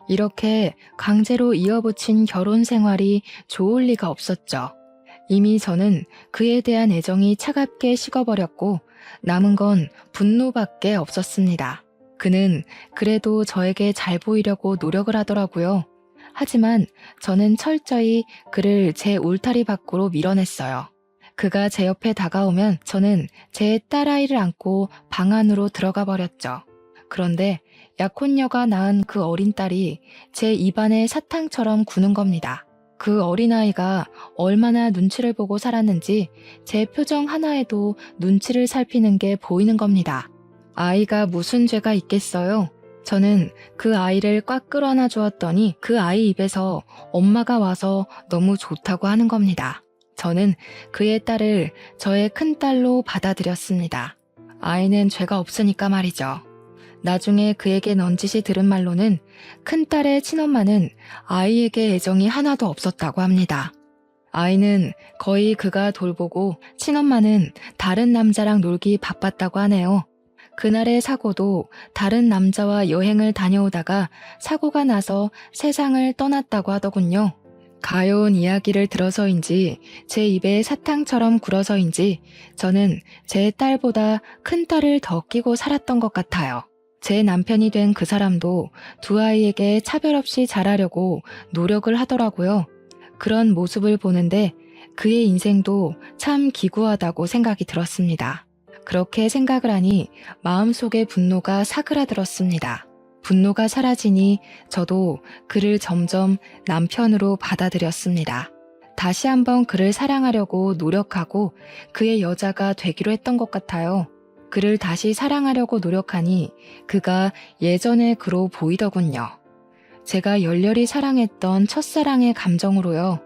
이렇게 강제로 이어붙인 결혼 생활이 좋을 리가 없었죠. 이미 저는 그에 대한 애정이 차갑게 식어버렸고 남은 건 분노밖에 없었습니다. 그는 그래도 저에게 잘 보이려고 노력을 하더라고요. 하지만 저는 철저히 그를 제 울타리 밖으로 밀어냈어요. 그가 제 옆에 다가오면 저는 제 딸아이를 안고 방 안으로 들어가 버렸죠. 그런데 약혼녀가 낳은 그 어린 딸이 제 입안에 사탕처럼 구는 겁니다. 그 어린아이가 얼마나 눈치를 보고 살았는지 제 표정 하나에도 눈치를 살피는 게 보이는 겁니다. 아이가 무슨 죄가 있겠어요? 저는 그 아이를 꽉 끌어안아 주었더니 그 아이 입에서 엄마가 와서 너무 좋다고 하는 겁니다. 저는 그의 딸을 저의 큰딸로 받아들였습니다. 아이는 죄가 없으니까 말이죠. 나중에 그에게 넌지시 들은 말로는 큰딸의 친엄마는 아이에게 애정이 하나도 없었다고 합니다. 아이는 거의 그가 돌보고 친엄마는 다른 남자랑 놀기 바빴다고 하네요. 그날의 사고도 다른 남자와 여행을 다녀오다가 사고가 나서 세상을 떠났다고 하더군요. 가여운 이야기를 들어서인지 제 입에 사탕처럼 굴어서인지 저는 제 딸보다 큰 딸을 더 끼고 살았던 것 같아요. 제 남편이 된 그 사람도 두 아이에게 차별 없이 잘하려고 노력을 하더라고요. 그런 모습을 보는데 그의 인생도 참 기구하다고 생각이 들었습니다. 그렇게 생각을 하니 마음속에 분노가 사그라들었습니다. 분노가 사라지니 저도 그를 점점 남편으로 받아들였습니다. 다시 한번 그를 사랑하려고 노력하고 그의 여자가 되기로 했던 것 같아요. 그를 다시 사랑하려고 노력하니 그가 예전의 그로 보이더군요. 제가 열렬히 사랑했던 첫사랑의 감정으로요.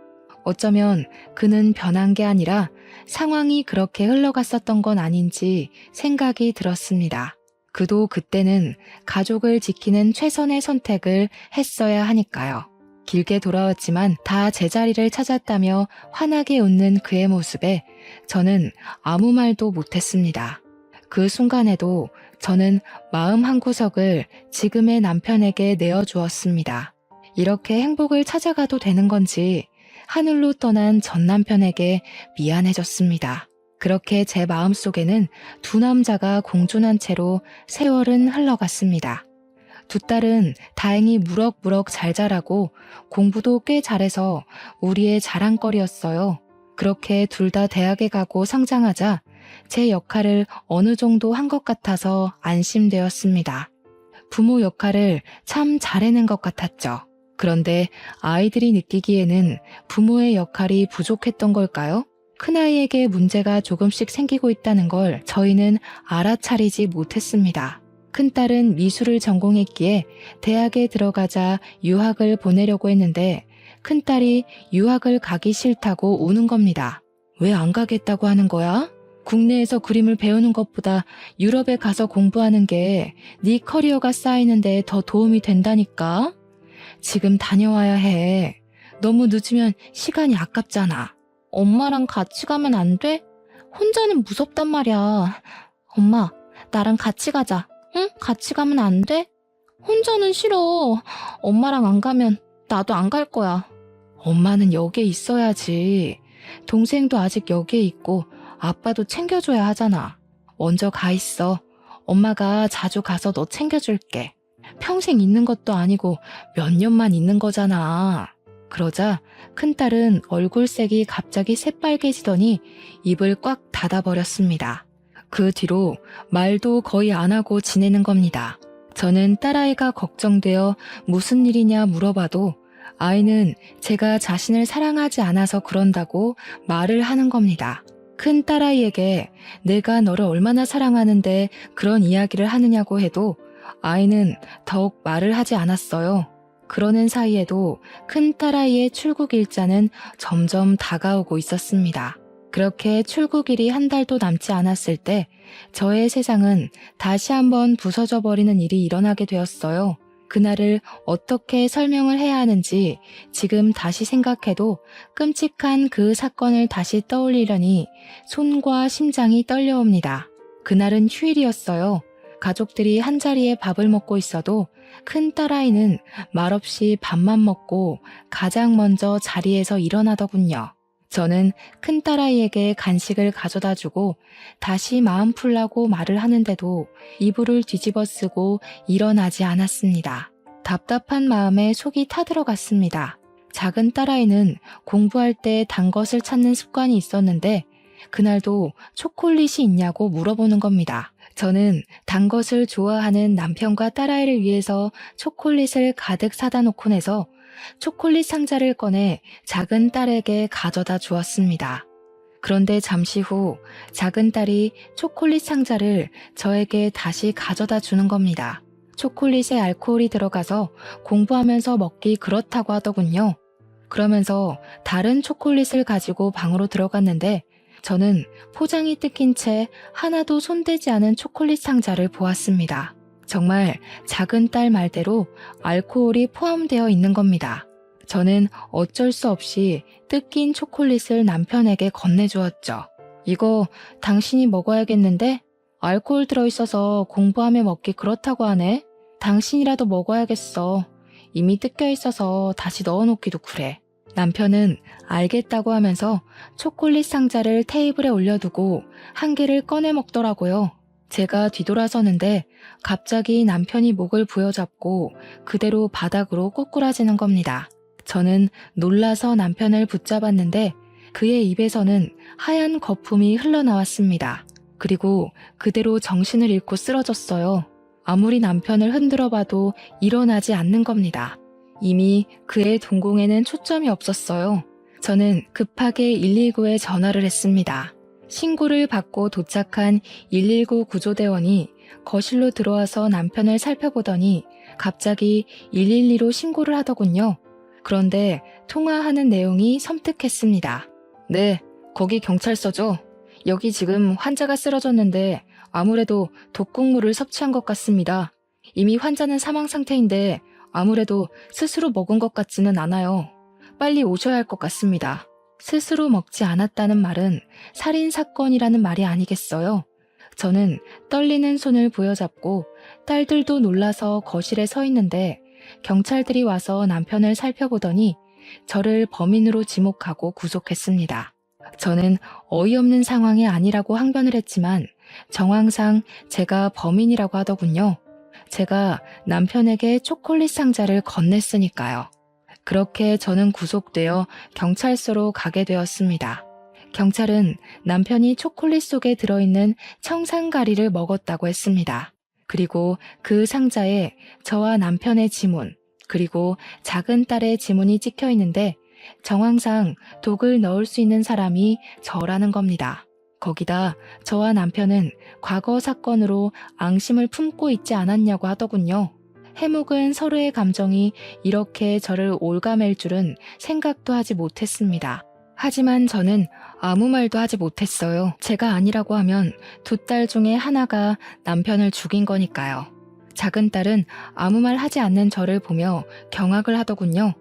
어쩌면 그는 변한 게 아니라 상황이 그렇게 흘러갔었던 건 아닌지 생각이 들었습니다. 그도 그때는 가족을 지키는 최선의 선택을 했어야 하니까요. 길게 돌아왔지만 다 제자리를 찾았다며 환하게 웃는 그의 모습에 저는 아무 말도 못했습니다. 그 순간에도 저는 마음 한구석을 지금의 남편에게 내어주었습니다. 이렇게 행복을 찾아가도 되는 건지 하늘로 떠난 전 남편에게 미안해졌습니다. 그렇게 제 마음속에는 두 남자가 공존한 채로 세월은 흘러갔습니다. 두 딸은 다행히 무럭무럭 잘 자라고 공부도 꽤 잘해서 우리의 자랑거리였어요. 그렇게 둘 다 대학에 가고 성장하자 제 역할을 어느 정도 한 것 같아서 안심되었습니다. 부모 역할을 참 잘해낸 것 같았죠. 그런데 아이들이 느끼기에는 부모의 역할이 부족했던 걸까요? 큰아이에게 문제가 조금씩 생기고 있다는 걸 저희는 알아차리지 못했습니다. 큰딸은 미술을 전공했기에 대학에 들어가자 유학을 보내려고 했는데 큰딸이 유학을 가기 싫다고 우는 겁니다. 왜 안 가겠다고 하는 거야? 국내에서 그림을 배우는 것보다 유럽에 가서 공부하는 게 네 커리어가 쌓이는데 더 도움이 된다니까? 지금 다녀와야 해. 너무 늦으면 시간이 아깝잖아. 엄마랑 같이 가면 안 돼? 혼자는 무섭단 말이야. 엄마, 나랑 같이 가자. 응? 같이 가면 안 돼? 혼자는 싫어. 엄마랑 안 가면 나도 안 갈 거야. 엄마는 여기에 있어야지. 동생도 아직 여기에 있고 아빠도 챙겨줘야 하잖아. 먼저 가 있어. 엄마가 자주 가서 너 챙겨줄게. 평생 있는 것도 아니고 몇 년만 있는 거잖아. 그러자 큰딸은 얼굴색이 갑자기 새빨개지더니 입을 꽉 닫아버렸습니다. 그 뒤로 말도 거의 안 하고 지내는 겁니다. 저는 딸아이가 걱정되어 무슨 일이냐 물어봐도 아이는 제가 자신을 사랑하지 않아서 그런다고 말을 하는 겁니다. 큰 딸아이에게 내가 너를 얼마나 사랑하는데 그런 이야기를 하느냐고 해도 아이는 더욱 말을 하지 않았어요. 그러는 사이에도 큰 딸아이의 출국 일자는 점점 다가오고 있었습니다. 그렇게 출국일이 한 달도 남지 않았을 때 저의 세상은 다시 한번 부서져 버리는 일이 일어나게 되었어요. 그날을 어떻게 설명을 해야 하는지 지금 다시 생각해도 끔찍한 그 사건을 다시 떠올리려니 손과 심장이 떨려옵니다. 그날은 휴일이었어요. 가족들이 한자리에 밥을 먹고 있어도 큰 딸아이는 말없이 밥만 먹고 가장 먼저 자리에서 일어나더군요. 저는 큰딸아이에게 간식을 가져다 주고 다시 마음 풀라고 말을 하는데도 이불을 뒤집어 쓰고 일어나지 않았습니다. 답답한 마음에 속이 타들어갔습니다. 작은 딸아이는 공부할 때 단 것을 찾는 습관이 있었는데 그날도 초콜릿이 있냐고 물어보는 겁니다. 저는 단 것을 좋아하는 남편과 딸아이를 위해서 초콜릿을 가득 사다 놓고 내서 초콜릿 상자를 꺼내 작은 딸에게 가져다 주었습니다. 그런데 잠시 후 작은 딸이 초콜릿 상자를 저에게 다시 가져다 주는 겁니다. 초콜릿에 알코올이 들어가서 공부하면서 먹기 그렇다고 하더군요. 그러면서 다른 초콜릿을 가지고 방으로 들어갔는데 저는 포장이 뜯긴 채 하나도 손대지 않은 초콜릿 상자를 보았습니다. 정말 작은 딸 말대로 알코올이 포함되어 있는 겁니다. 저는 어쩔 수 없이 뜯긴 초콜릿을 남편에게 건네주었죠. 이거 당신이 먹어야겠는데? 알코올 들어있어서 공부하며 먹기 그렇다고 하네. 당신이라도 먹어야겠어. 이미 뜯겨 있어서 다시 넣어놓기도 그래. 남편은 알겠다고 하면서 초콜릿 상자를 테이블에 올려두고 한 개를 꺼내 먹더라고요. 제가 뒤돌아서는데 갑자기 남편이 목을 부여잡고 그대로 바닥으로 꼬꾸라지는 겁니다. 저는 놀라서 남편을 붙잡았는데 그의 입에서는 하얀 거품이 흘러나왔습니다. 그리고 그대로 정신을 잃고 쓰러졌어요. 아무리 남편을 흔들어 봐도 일어나지 않는 겁니다. 이미 그의 동공에는 초점이 없었어요. 저는 급하게 119에 전화를 했습니다. 신고를 받고 도착한 119 구조대원이 거실로 들어와서 남편을 살펴보더니 갑자기 112로 신고를 하더군요. 그런데 통화하는 내용이 섬뜩했습니다. 네, 거기 경찰서죠. 여기 지금 환자가 쓰러졌는데 아무래도 독극물을 섭취한 것 같습니다. 이미 환자는 사망 상태인데 아무래도 스스로 먹은 것 같지는 않아요. 빨리 오셔야 할 것 같습니다. 스스로 먹지 않았다는 말은 살인사건이라는 말이 아니겠어요? 저는 떨리는 손을 부여잡고 딸들도 놀라서 거실에 서 있는데 경찰들이 와서 남편을 살펴보더니 저를 범인으로 지목하고 구속했습니다. 저는 어이없는 상황이 아니라고 항변을 했지만 정황상 제가 범인이라고 하더군요. 제가 남편에게 초콜릿 상자를 건넸으니까요. 그렇게 저는 구속되어 경찰서로 가게 되었습니다. 경찰은 남편이 초콜릿 속에 들어있는 청산가리를 먹었다고 했습니다. 그리고 그 상자에 저와 남편의 지문, 그리고 작은 딸의 지문이 찍혀 있는데 정황상 독을 넣을 수 있는 사람이 저라는 겁니다. 거기다 저와 남편은 과거 사건으로 앙심을 품고 있지 않았냐고 하더군요. 해묵은 서로의 감정이 이렇게 저를 올가맬 줄은 생각도 하지 못했습니다. 하지만 저는 아무 말도 하지 못했어요. 제가 아니라고 하면 두 딸 중에 하나가 남편을 죽인 거니까요. 작은 딸은 아무 말 하지 않는 저를 보며 경악을 하더군요.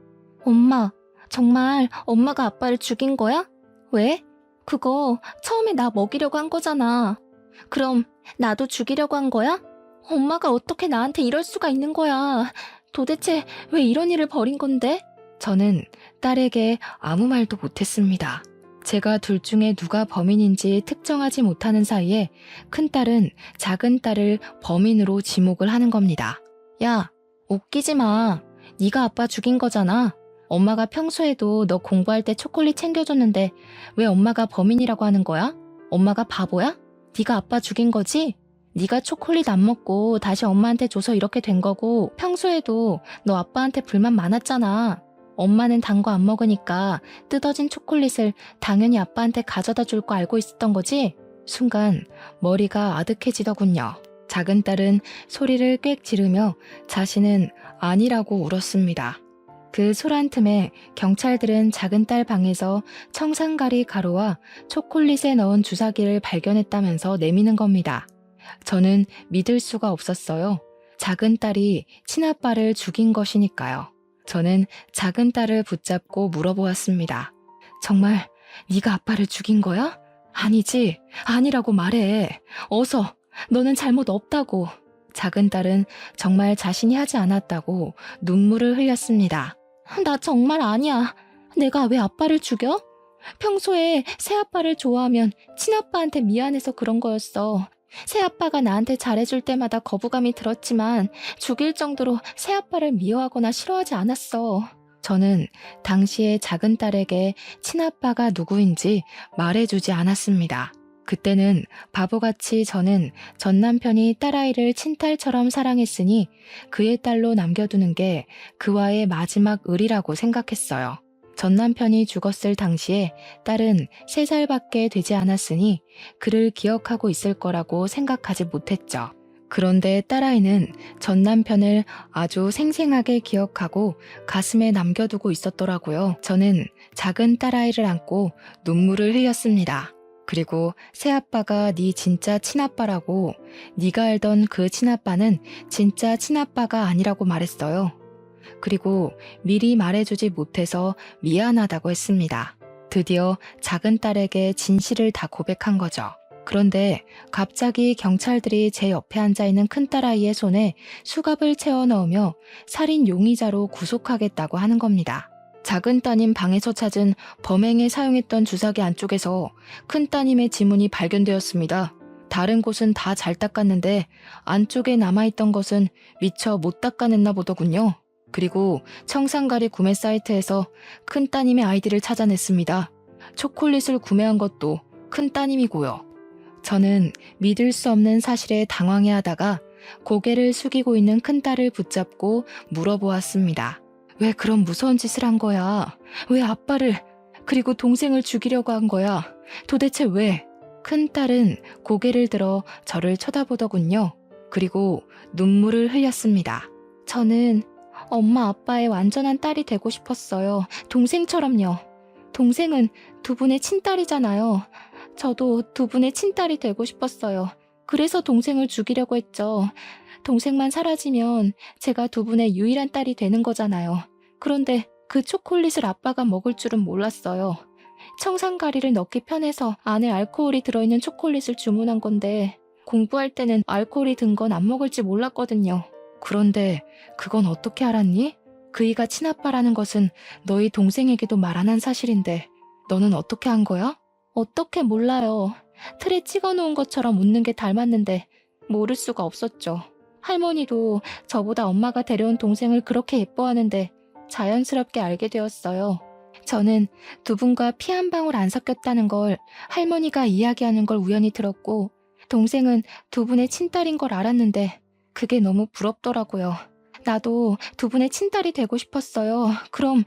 엄마, 정말 엄마가 아빠를 죽인 거야? 왜? 그거 처음에 나 먹이려고 한 거잖아. 그럼 나도 죽이려고 한 거야? 엄마가 어떻게 나한테 이럴 수가 있는 거야. 도대체 왜 이런 일을 벌인 건데? 저는 딸에게 아무 말도 못했습니다. 제가 둘 중에 누가 범인인지 특정하지 못하는 사이에 큰딸은 작은 딸을 범인으로 지목을 하는 겁니다. 야, 웃기지 마. 네가 아빠 죽인 거잖아. 엄마가 평소에도 너 공부할 때 초콜릿 챙겨줬는데 왜 엄마가 범인이라고 하는 거야? 엄마가 바보야? 네가 아빠 죽인 거지? 네가 초콜릿 안 먹고 다시 엄마한테 줘서 이렇게 된 거고 평소에도 너 아빠한테 불만 많았잖아. 엄마는 단 거 안 먹으니까 뜯어진 초콜릿을 당연히 아빠한테 가져다 줄 거 알고 있었던 거지? 순간 머리가 아득해지더군요. 작은 딸은 소리를 꽥 지르며 자신은 아니라고 울었습니다. 그 소란 틈에 경찰들은 작은 딸 방에서 청산가리 가루와 초콜릿에 넣은 주사기를 발견했다면서 내미는 겁니다. 저는 믿을 수가 없었어요. 작은 딸이 친아빠를 죽인 것이니까요. 저는 작은 딸을 붙잡고 물어보았습니다. 정말 네가 아빠를 죽인 거야? 아니지, 아니라고 말해. 어서, 너는 잘못 없다고. 작은 딸은 정말 자신이 하지 않았다고 눈물을 흘렸습니다. 나 정말 아니야. 내가 왜 아빠를 죽여? 평소에 새아빠를 좋아하면 친아빠한테 미안해서 그런 거였어. 새아빠가 나한테 잘해줄 때마다 거부감이 들었지만 죽일 정도로 새아빠를 미워하거나 싫어하지 않았어. 저는 당시에 작은 딸에게 친아빠가 누구인지 말해주지 않았습니다. 그때는 바보같이 저는 전 남편이 딸아이를 친딸처럼 사랑했으니 그의 딸로 남겨두는 게 그와의 마지막 의리라고 생각했어요. 전 남편이 죽었을 당시에 딸은 3살밖에 되지 않았으니 그를 기억하고 있을 거라고 생각하지 못했죠. 그런데 딸아이는 전 남편을 아주 생생하게 기억하고 가슴에 남겨두고 있었더라고요. 저는 작은 딸아이를 안고 눈물을 흘렸습니다. 그리고 새아빠가 네 진짜 친아빠라고, 네가 알던 그 친아빠는 진짜 친아빠가 아니라고 말했어요. 그리고 미리 말해주지 못해서 미안하다고 했습니다. 드디어 작은 딸에게 진실을 다 고백한 거죠. 그런데 갑자기 경찰들이 제 옆에 앉아있는 큰딸아이의 손에 수갑을 채워 넣으며 살인 용의자로 구속하겠다고 하는 겁니다. 작은 따님 방에서 찾은 범행에 사용했던 주사기 안쪽에서 큰 따님의 지문이 발견되었습니다. 다른 곳은 다 잘 닦았는데 안쪽에 남아있던 것은 미처 못 닦아냈나 보더군요. 그리고 청산가리 구매 사이트에서 큰 따님의 아이디를 찾아냈습니다. 초콜릿을 구매한 것도 큰 따님이고요. 저는 믿을 수 없는 사실에 당황해하다가 고개를 숙이고 있는 큰딸을 붙잡고 물어보았습니다. 왜 그런 무서운 짓을 한 거야? 왜 아빠를, 그리고 동생을 죽이려고 한 거야? 도대체 왜? 큰딸은 고개를 들어 저를 쳐다보더군요. 그리고 눈물을 흘렸습니다. 저는 엄마 아빠의 완전한 딸이 되고 싶었어요. 동생처럼요. 동생은 두 분의 친딸이잖아요. 저도 두 분의 친딸이 되고 싶었어요. 그래서 동생을 죽이려고 했죠. 동생만 사라지면 제가 두 분의 유일한 딸이 되는 거잖아요. 그런데 그 초콜릿을 아빠가 먹을 줄은 몰랐어요. 청산가리를 넣기 편해서 안에 알코올이 들어있는 초콜릿을 주문한 건데 공부할 때는 알코올이 든 건 안 먹을지 몰랐거든요. 그런데 그건 어떻게 알았니? 그이가 친아빠라는 것은 너희 동생에게도 말 안 한 사실인데 너는 어떻게 한 거야? 어떻게 몰라요. 틀에 찍어놓은 것처럼 웃는 게 닮았는데 모를 수가 없었죠. 할머니도 저보다 엄마가 데려온 동생을 그렇게 예뻐하는데 자연스럽게 알게 되었어요. 저는 두 분과 피 한 방울 안 섞였다는 걸 할머니가 이야기하는 걸 우연히 들었고 동생은 두 분의 친딸인 걸 알았는데 그게 너무 부럽더라고요. 나도 두 분의 친딸이 되고 싶었어요. 그럼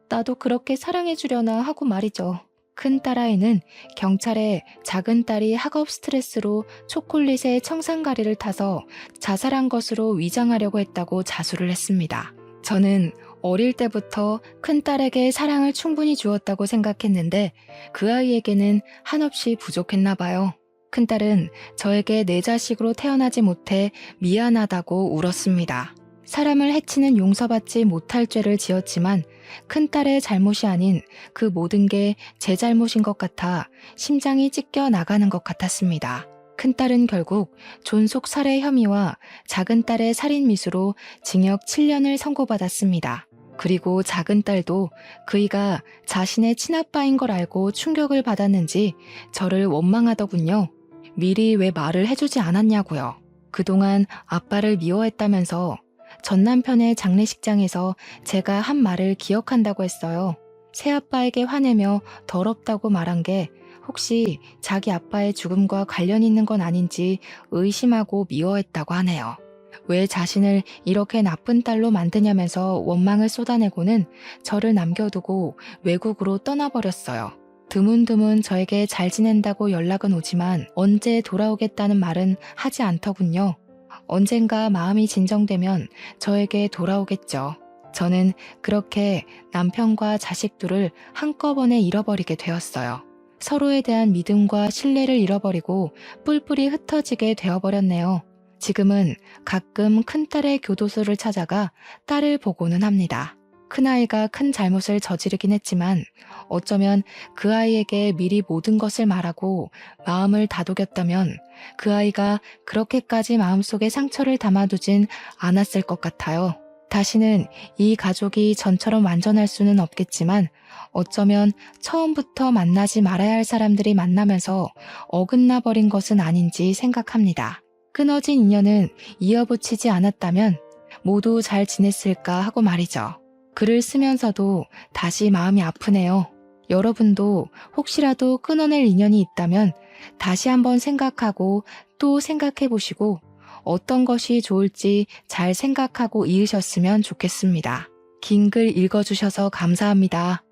나도 그렇게 사랑해주려나 하고 말이죠. 큰 딸아이는 경찰에 작은 딸이 학업 스트레스로 초콜릿에 청산가리를 타서 자살한 것으로 위장하려고 했다고 자수를 했습니다. 저는 어릴 때부터 큰 딸에게 사랑을 충분히 주었다고 생각했는데 그 아이에게는 한없이 부족했나 봐요. 큰 딸은 저에게 내 자식으로 태어나지 못해 미안하다고 울었습니다. 사람을 해치는 용서받지 못할 죄를 지었지만 큰딸의 잘못이 아닌 그 모든 게 제 잘못인 것 같아 심장이 찢겨 나가는 것 같았습니다. 큰딸은 결국 존속 살해 혐의와 작은딸의 살인 미수로 징역 7년을 선고받았습니다. 그리고 작은딸도 그이가 자신의 친아빠인 걸 알고 충격을 받았는지 저를 원망하더군요. 미리 왜 말을 해주지 않았냐고요. 그동안 아빠를 미워했다면서 전 남편의 장례식장에서 제가 한 말을 기억한다고 했어요. 새아빠에게 화내며 더럽다고 말한 게 혹시 자기 아빠의 죽음과 관련 있는 건 아닌지 의심하고 미워했다고 하네요. 왜 자신을 이렇게 나쁜 딸로 만드냐면서 원망을 쏟아내고는 저를 남겨두고 외국으로 떠나버렸어요. 드문드문 저에게 잘 지낸다고 연락은 오지만 언제 돌아오겠다는 말은 하지 않더군요. 언젠가 마음이 진정되면 저에게 돌아오겠죠. 저는 그렇게 남편과 자식들을 한꺼번에 잃어버리게 되었어요. 서로에 대한 믿음과 신뢰를 잃어버리고 뿔뿔이 흩어지게 되어버렸네요. 지금은 가끔 큰딸의 교도소를 찾아가 딸을 보고는 합니다. 큰아이가 큰 잘못을 저지르긴 했지만 어쩌면 그 아이에게 미리 모든 것을 말하고 마음을 다독였다면 그 아이가 그렇게까지 마음속에 상처를 담아두진 않았을 것 같아요. 다시는 이 가족이 전처럼 완전할 수는 없겠지만 어쩌면 처음부터 만나지 말아야 할 사람들이 만나면서 어긋나 버린 것은 아닌지 생각합니다. 끊어진 인연은 이어붙이지 않았다면 모두 잘 지냈을까 하고 말이죠. 글을 쓰면서도 다시 마음이 아프네요. 여러분도 혹시라도 끊어낼 인연이 있다면 다시 한번 생각하고 또 생각해 보시고 어떤 것이 좋을지 잘 생각하고 이으셨으면 좋겠습니다. 긴 글 읽어주셔서 감사합니다.